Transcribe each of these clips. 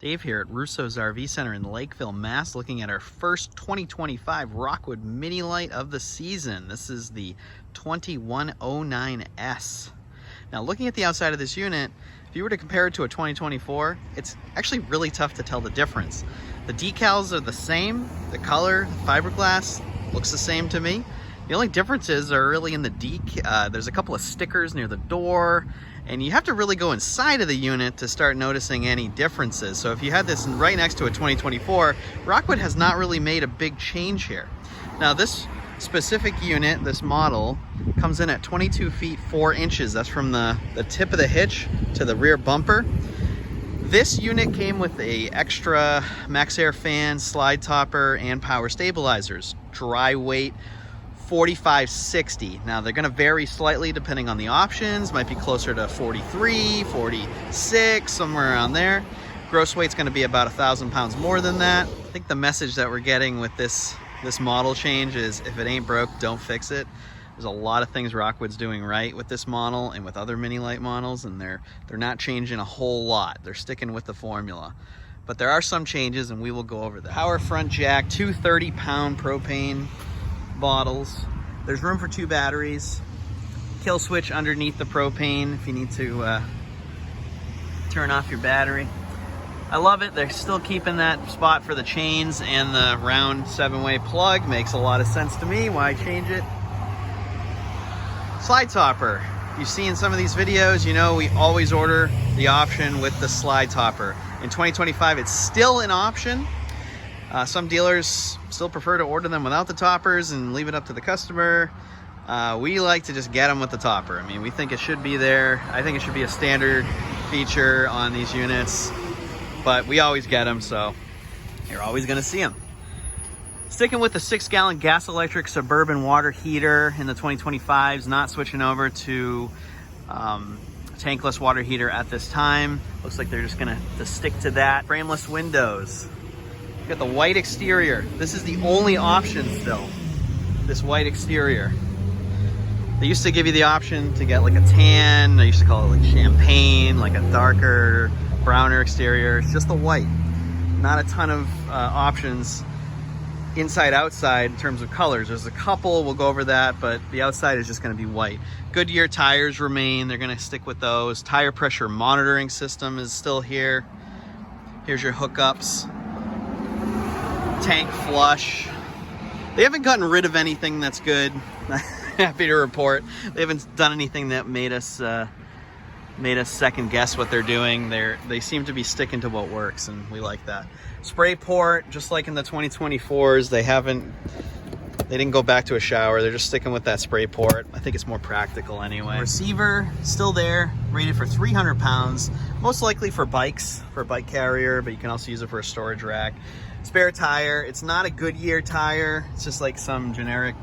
Dave here at Russo's RV Center in Lakeville, Mass, looking at our first 2025 Rockwood Mini Lite of the season. This is the 2109S. Now, looking at the outside of this unit, if you were to compare it to a 2024, it's actually really tough to tell the difference. The decals are the same, the color, fiberglass looks the same to me. The only differences are really in the there's a couple of stickers near the door, and you have to really go inside of the unit to start noticing any differences. So if you had this right next to a 2024, Rockwood has not really made a big change here. Now this specific unit, this model, comes in at 22 feet 4 inches. That's from the tip of the hitch to the rear bumper. This unit came with a extra Maxxaire fan, slide topper, and power stabilizers. Dry weight 4560. Now they're going to vary slightly depending on the options. Might be closer to 43, 46, somewhere around there. Gross weight's going to be about 1,000 pounds more than that. I think the message that we're getting with this model change is if it ain't broke, don't fix it. There's a lot of things Rockwood's doing right with this model and with other Mini Lite models, and they're not changing a whole lot. They're sticking with the formula. But there are some changes, and we will go over that. Power front jack, two 30-pound propane bottles. There's room for 2 batteries. Kill switch underneath the propane if you need to turn off your battery. I love it. They're still keeping that spot for the chains, and the round 7-way plug makes a lot of sense to me. Why change it? Slide topper. You see in some of these videos, you know we always order the option with the slide topper. In 2025, it's still an option. Some dealers still prefer to order them without the toppers and leave it up to the customer. We like to just get them with the topper. I mean, we think it should be there. I think it should be a standard feature on these units, but we always get them, so you're always gonna see them. Sticking with the 6-gallon gas electric Suburban water heater in the 2025s, not switching over to tankless water heater at this time. Looks like they're just gonna stick to that. Frameless windows. Got the white exterior. This is the only option still, this white exterior. They used to give you the option to get like a tan. They used to call it like champagne, like a darker, browner exterior. It's just the white. Not a ton of options inside, outside in terms of colors. There's a couple, we'll go over that, but the outside is just gonna be white. Goodyear tires remain. They're gonna stick with those. Tire pressure monitoring system is still here. Here's your hookups. Tank flush. They haven't gotten rid of anything that's good. Happy to report. They haven't done anything that made us second guess what they're doing. They seem to be sticking to what works, and we like that. Spray port, just like in the 2024s, they didn't go back to a shower. They're just sticking with that spray port. I think it's more practical anyway. Receiver, still there, rated for 300 pounds, most likely for bikes, for a bike carrier, but you can also use it for a storage rack. Spare tire, it's not a Goodyear tire. It's just like some generic,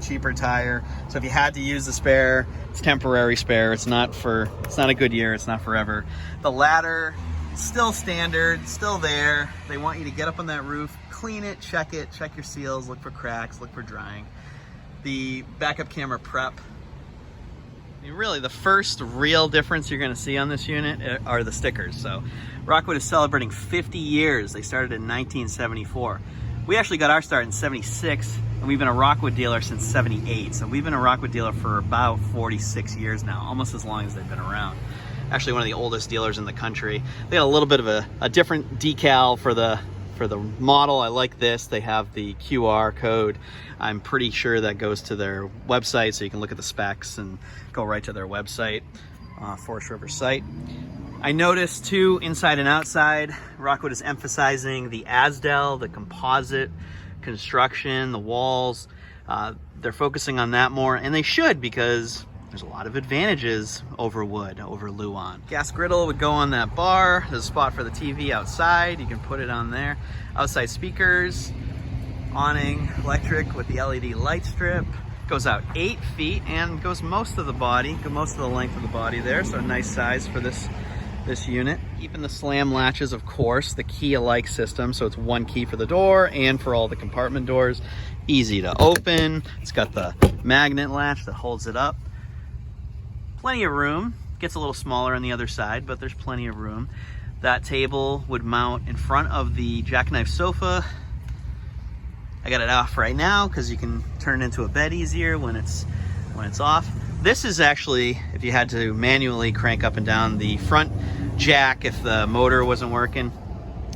cheaper tire. So if you had to use the spare, it's temporary spare. It's not a Goodyear, it's not forever. The ladder, still standard, still there. They want you to get up on that roof, clean it, check your seals, look for cracks, look for drying. The backup camera prep. I mean, really, the first real difference you're gonna see on this unit are the stickers. So Rockwood is celebrating 50 years. They started in 1974. We actually got our start in 76, and we've been a Rockwood dealer since 78. So we've been a Rockwood dealer for about 46 years now, almost as long as they've been around. Actually one of the oldest dealers in the country. They got a little bit of a different decal for the model. I like this. They have the QR code. I'm pretty sure that goes to their website, so you can look at the specs and go right to their website, Forest River site. I noticed too, inside and outside, Rockwood is emphasizing the Asdel, the composite construction, the walls. They're focusing on that more, and they should, because there's a lot of advantages over wood, over Luan. Gas griddle would go on that bar. There's a spot for the TV outside. You can put it on there. Outside speakers, awning, electric with the LED light strip. Goes out 8 feet and goes most of the length of the body there. So a nice size for this unit. Keeping the slam latches, of course, the key-alike system. So it's one key for the door and for all the compartment doors. Easy to open. It's got the magnet latch that holds it up. Plenty of room. Gets a little smaller on the other side, but there's plenty of room. That table would mount in front of the jackknife sofa. I got it off right now because you can turn it into a bed easier when it's off. This is actually, if you had to manually crank up and down the front jack if the motor wasn't working.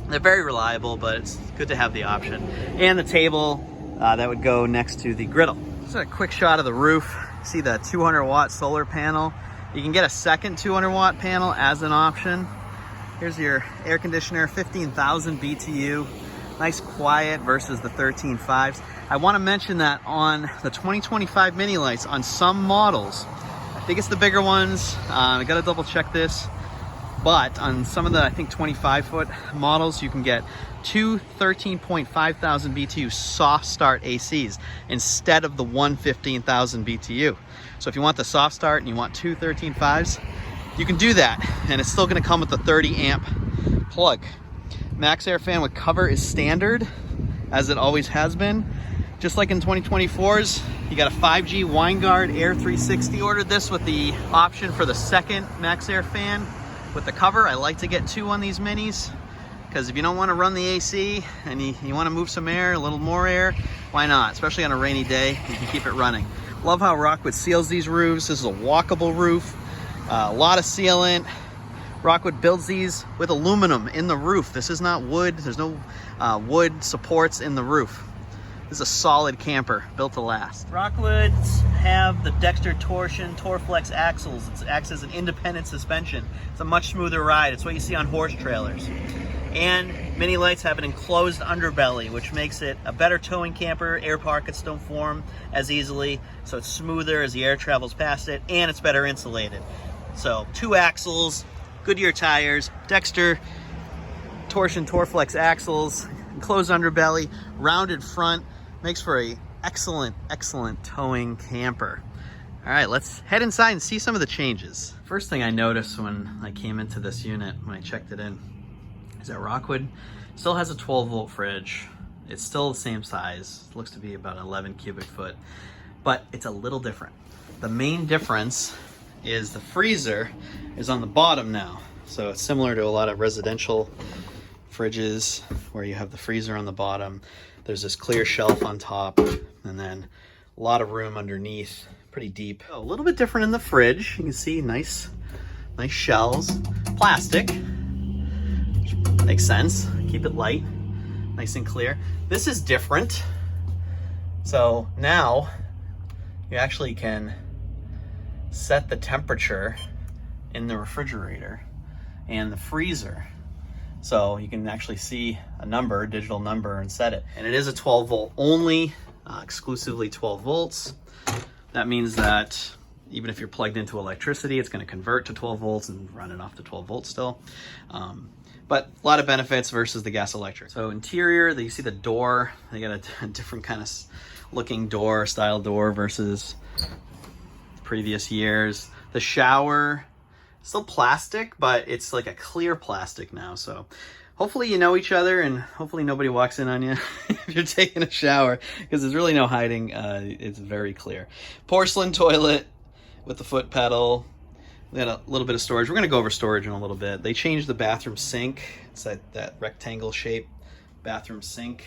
They're very reliable, but it's good to have the option. And the table that would go next to the griddle. Just a quick shot of the roof. See the 200-watt solar panel. You can get a second 200-watt panel as an option. Here's your air conditioner, 15,000 BTU. Nice quiet versus the 13.5s. I want to mention that on the 2025 Mini Lites, on some models, I think it's the bigger ones, I got to double check this, but on some of the, I think 25-foot models, you can get two 13.5 thousand BTU soft start ACs instead of the one 15,000 BTU. So if you want the soft start and you want two 13.5s, you can do that, and it's still going to come with the 30 amp plug. Maxxaire fan with cover is standard, as it always has been. Just like in 2024s, you got a 5G WineGuard Air 360. Ordered this with the option for the second Maxxaire fan with the cover. I like to get two on these minis, because if you don't want to run the AC and you want to move some air, a little more air, why not? Especially on a rainy day, you can keep it running. Love how Rockwood seals these roofs. This is a walkable roof. A lot of sealant. Rockwood builds these with aluminum in the roof. This is not wood. There's no wood supports in the roof. This is a solid camper built to last. Rockwoods have the Dexter Torsion Torflex axles. It acts as an independent suspension. It's a much smoother ride. It's what you see on horse trailers. And Mini Lites have an enclosed underbelly, which makes it a better towing camper. Air pockets don't form as easily, so it's smoother as the air travels past it, and it's better insulated. So 2 axles, Goodyear tires, Dexter Torsion Torflex axles, enclosed underbelly, rounded front, makes for a excellent towing camper. All right, let's head inside and see some of the changes. First thing I noticed when I came into this unit, when I checked it in, is that Rockwood still has a 12-volt fridge. It's still the same size. It looks to be about 11 cubic foot, but it's a little different. The main difference is the freezer is on the bottom now. So it's similar to a lot of residential fridges where you have the freezer on the bottom. There's this clear shelf on top, and then a lot of room underneath, pretty deep. A little bit different in the fridge. You can see nice shelves, plastic, which makes sense. Keep it light, nice and clear. This is different. So now you actually can set the temperature in the refrigerator and the freezer. So you can actually see a number, digital number, and set it. And it is a 12 volt only, exclusively 12 volts. That means that even if you're plugged into electricity, it's gonna convert to 12 volts and run it off to 12 volts still. But a lot of benefits versus the gas electric. So interior, you see the door, they got a different kind of looking door, style door versus previous years. The shower, still plastic, but it's like a clear plastic now. So hopefully you know each other, and hopefully nobody walks in on you if you're taking a shower, because there's really no hiding. It's very clear. Porcelain toilet with the foot pedal. We got a little bit of storage. We're gonna go over storage in a little bit. They changed the bathroom sink. It's that rectangle shape bathroom sink.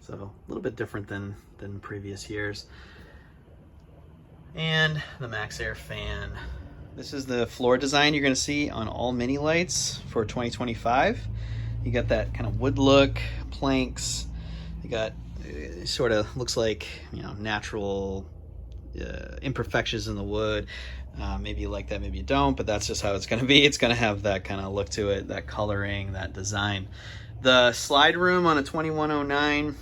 So a little bit different than previous years. And the Maxxaire fan. This is the floor design you're gonna see on all Mini Lites for 2025. You got that kind of wood look, planks. You got, sort of looks like, you know, natural imperfections in the wood. Maybe you like that, maybe you don't, but that's just how it's gonna be. It's gonna have that kind of look to it, that coloring, that design. The slide room on a 2109,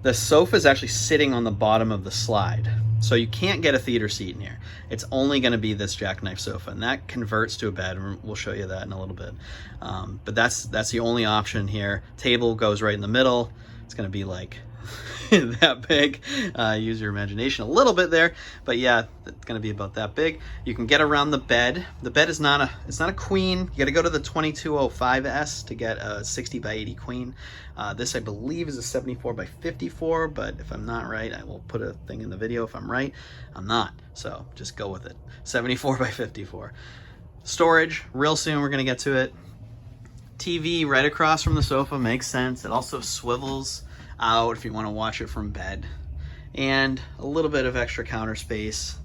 the sofa is actually sitting on the bottom of the slide. So you can't get a theater seat in here. It's only gonna be this jackknife sofa, and that converts to a bed. We'll show you that in a little bit. But that's the only option here. Table goes right in the middle. It's gonna be like that big. Use your imagination a little bit there, but yeah, it's gonna be about that big. You can get around the bed. The bed is not a queen. You gotta go to the 2205S to get a 60 by 80 queen. This I believe is a 74 by 54, but if I'm not right, I will put a thing in the video if I'm right. I'm not, so just go with it. 74 by 54. Storage, real soon we're gonna get to it. TV right across from the sofa makes sense. It also swivels out if you want to watch it from bed. And a little bit of extra counter space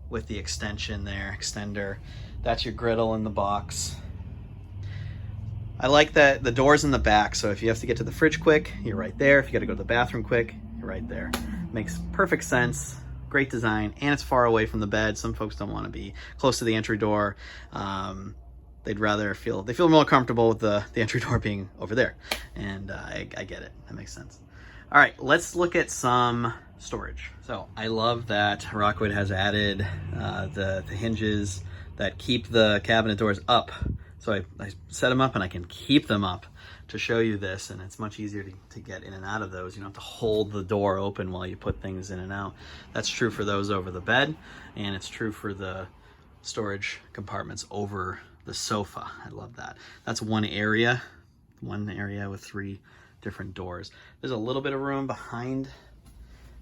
with the extension there, extender. That's your griddle in the box. I like that the door's in the back, so if you have to get to the fridge quick, you're right there. If you got to go to the bathroom quick, you're right there. Makes perfect sense. Great design, and it's far away from the bed. Some folks don't want to be close to the entry door. They'd rather they feel more comfortable with the entry door being over there. And I get it, that makes sense. All right, let's look at some storage. So I love that Rockwood has added the hinges that keep the cabinet doors up. So I set them up and I can keep them up to show you this, and it's much easier to get in and out of those. You don't have to hold the door open while you put things in and out. That's true for those over the bed, and it's true for the storage compartments over the sofa. I love that. That's one area with 3 different doors. There's a little bit of room behind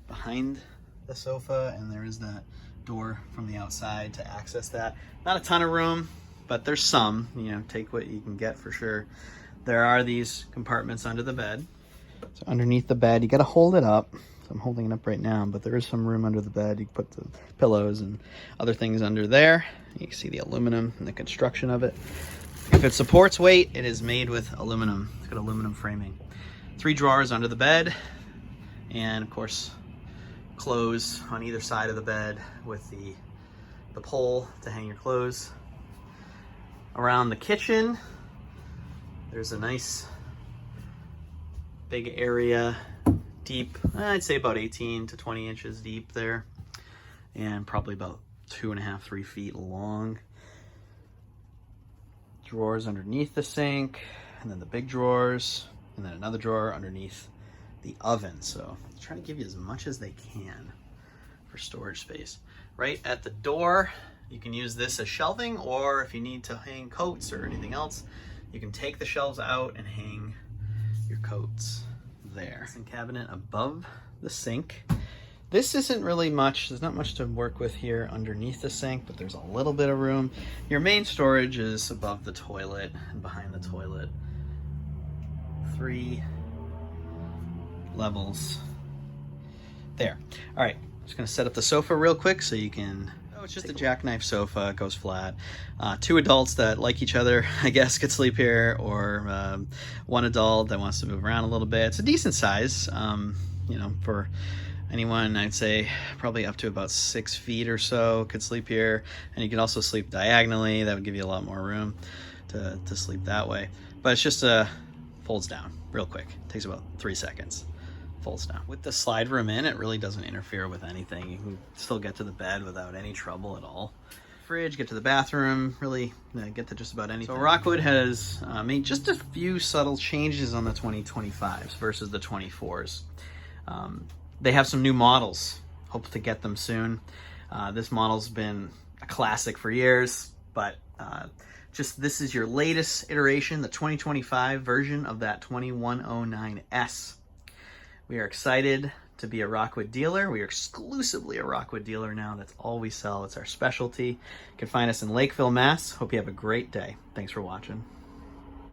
the sofa, and there is that door from the outside to access that. Not a ton of room, but there's some. You know, take what you can get for sure. There are these compartments under the bed. So underneath the bed, you got to hold it up. So I'm holding it up right now, but there is some room under the bed. You can put the pillows and other things under there. You can see the aluminum and the construction of it. If it supports weight, it is made with aluminum. It's got aluminum framing. 3 drawers under the bed, and of course, clothes on either side of the bed with the pole to hang your clothes. Around the kitchen, there's a nice big area, deep, I'd say about 18 to 20 inches deep there, and probably about 2.5, 3 feet long. Drawers underneath the sink, and then the big drawers, and then another drawer underneath the oven. So I'm trying to give you as much as they can for storage space. Right at the door, you can use this as shelving, or if you need to hang coats or anything else, you can take the shelves out and hang your coats there. And cabinet above the sink. This isn't really much, there's not much to work with here underneath the sink, but there's a little bit of room. Your main storage is above the toilet and behind the toilet. 3 levels there. All right, just gonna set up the sofa real quick so you can, it's just a jackknife sofa, it goes flat. 2 adults that like each other, I guess, could sleep here, or 1 adult that wants to move around a little bit. It's a decent size, you know, for anyone. I'd say probably up to about 6 feet or so could sleep here, and you can also sleep diagonally. That would give you a lot more room to sleep that way. But it's just folds down real quick. It takes about 3 seconds. Folds down. With the slide room in, it really doesn't interfere with anything. You can still get to the bed without any trouble at all. Fridge, get to the bathroom, really get to just about anything. So Rockwood has made just a few subtle changes on the 2025s versus the 24s. They have some new models. Hope to get them soon. This model's been a classic for years, but just this is your latest iteration, the 2025 version of that 2109S. We are excited to be a Rockwood dealer. We are exclusively a Rockwood dealer now. That's all we sell. It's our specialty. You can find us in Lakeville, Mass. Hope you have a great day. Thanks for watching.